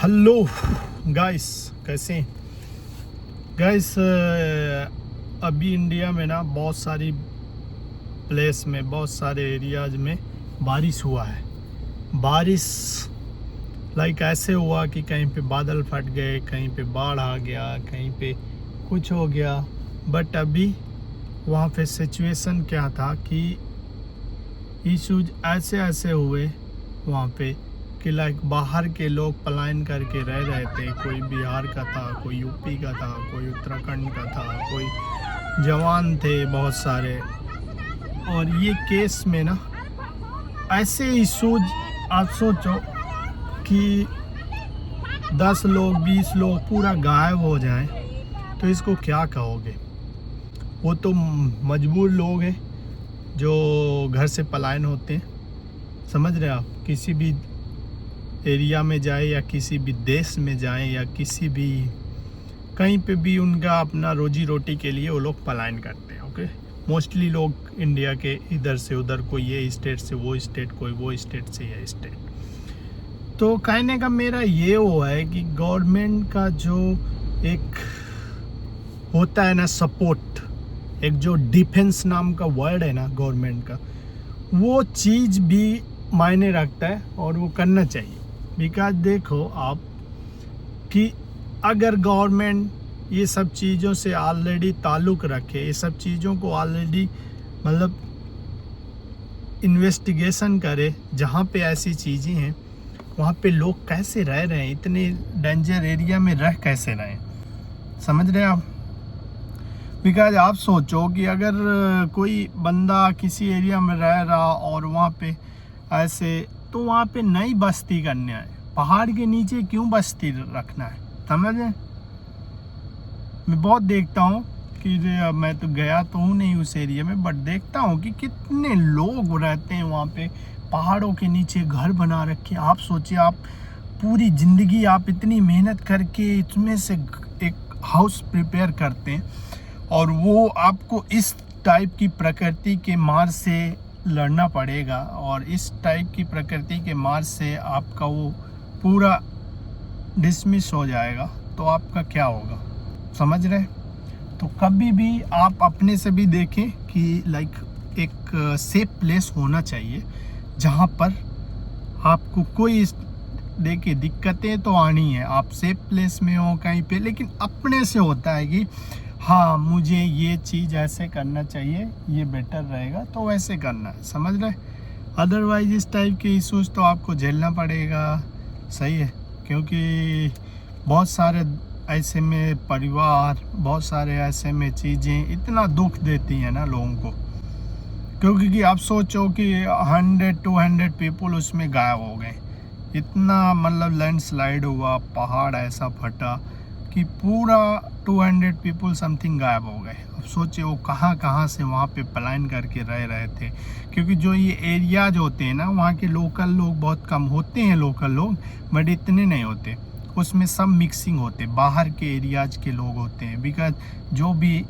Hello guys, कैसे हैं guys. अभी इंडिया में ना बहुत सारी प्लेस में, बहुत सारे एरियाज में बारिश हुआ है। बारिश ऐसे हुआ कि कहीं पे बादल फट गए, कहीं पे बाढ़ आ गया, कहीं पे कुछ हो गया। बट अभी वहाँ पे सिचुएशन क्या था कि इश्यूज ऐसे हुए वहाँ पे कि बाहर के लोग पलायन करके रह रहे थे। कोई बिहार का था, कोई यूपी का था, कोई उत्तराखंड का था, कोई जवान थे बहुत सारे। और ये केस में ना ऐसे इश्यूज, आप सोचो कि 10 लोग 20 लोग पूरा गायब हो जाएं, तो इसको क्या कहोगे। वो तो मजबूर लोग हैं जो घर से पलायन होते हैं, समझ रहे आप। किसी भी एरिया में जाए या किसी भी देश में जाएं या किसी भी कहीं पे भी उनका अपना रोजी रोटी के लिए वो लोग पलायन करते हैं। ओके, मोस्टली लोग इंडिया के इधर से उधर, कोई ये स्टेट से वो स्टेट, कोई वो स्टेट से ये स्टेट। तो कहने का मेरा ये हुआ है कि गवर्नमेंट का जो एक होता है ना सपोर्ट, एक जो डिफेंस नाम का वर्ड है ना गवर्नमेंट का, वो चीज़ भी मायने रखता है और वो करना चाहिए। बिकॉज देखो आप कि अगर गवर्नमेंट ये सब चीज़ों से ऑलरेडी ताल्लुक़ रखे, ये सब चीज़ों को ऑलरेडी मतलब इन्वेस्टिगेशन करे, जहाँ पे ऐसी चीज़ें हैं वहाँ पे लोग कैसे रह रहे हैं, इतने डेंजर एरिया में रह कैसे रहे हैं, समझ रहे हैं आप। बिकॉज आप सोचो कि अगर कोई बंदा किसी एरिया में रह रहा और वहाँ पे ऐसे, तो वहाँ पे नई बस्ती करना है, पहाड़ के नीचे क्यों बस्ती रखना है, समझ रहे। मैं बहुत देखता हूँ कि मैं तो गया तो हूँ नहीं उस एरिया में, बट देखता हूँ कि कितने लोग रहते हैं वहाँ पे, पहाड़ों के नीचे घर बना रखे। आप सोचिए, आप पूरी ज़िंदगी आप इतनी मेहनत करके इसमें से एक हाउस प्रिपेयर करते हैं और वो आपको इस टाइप की प्रकृति के मार से लड़ना पड़ेगा, और इस टाइप की प्रकृति के मार से आपका वो पूरा डिसमिस हो जाएगा, तो आपका क्या होगा, समझ रहे। तो कभी भी आप अपने से भी देखें कि एक सेफ प्लेस होना चाहिए जहाँ पर आपको कोई, देखिए दिक्कतें तो आनी है, आप सेफ प्लेस में हो कहीं पे, लेकिन अपने से होता है कि हाँ मुझे ये चीज़ ऐसे करना चाहिए, ये बेटर रहेगा, तो वैसे करना है, समझ रहे। अदरवाइज इस टाइप के इश्यूज तो आपको झेलना पड़ेगा, सही है। क्योंकि बहुत सारे ऐसे में परिवार, बहुत सारे ऐसे में चीज़ें इतना दुख देती हैं ना लोगों को। क्योंकि आप सोचो कि 100-200 पीपल उसमें गायब हो गए, इतना मतलब लैंडस्लाइड हुआ, पहाड़ ऐसा फटा कि पूरा 200 पीपल समथिंग गायब हो गए। अब सोचिए वो कहाँ से वहाँ पे पलायन करके रह रहे थे। क्योंकि जो ये एरियाज होते हैं ना, वहाँ के लोकल लोग बहुत कम होते हैं, लोकल लोग, बट इतने नहीं होते, उसमें सब मिक्सिंग होते, बाहर के एरियाज के लोग होते हैं। बिकॉज जो भी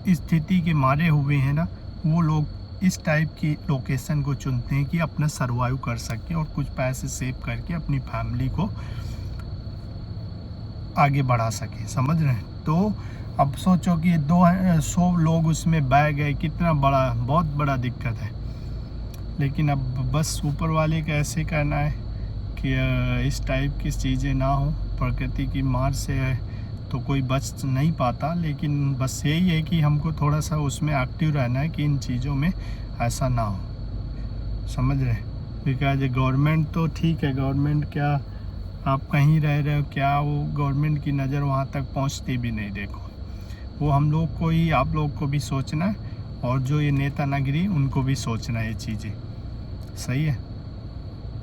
स्थिति के मारे हुए हैं ना, वो लोग इस टाइप की लोकेशन को चुनते हैं कि अपना सर्वाइव कर सकें और कुछ पैसे सेव करके अपनी फैमिली को आगे बढ़ा सके, समझ रहे हैं। तो अब सोचो कि 200 लोग उसमें बह गए, कितना बड़ा, बहुत बड़ा दिक्कत है। लेकिन अब बस ऊपर वाले का ऐसे करना है कि इस टाइप की चीज़ें ना हो, प्रकृति की मार से है तो कोई बच नहीं पाता। लेकिन बस यही है कि हमको थोड़ा सा उसमें एक्टिव रहना है कि इन चीज़ों में ऐसा ना हो, समझ रहे। बिकॉज गवर्नमेंट तो ठीक है, गवर्नमेंट क्या, आप कहीं रह रहे हो क्या, वो गवर्नमेंट की नज़र वहाँ तक पहुँचती भी नहीं। देखो, वो हम लोग को ही, आप लोग को भी सोचना है, और जो ये नेता नगरी उनको भी सोचना है ये चीज़ें, सही है।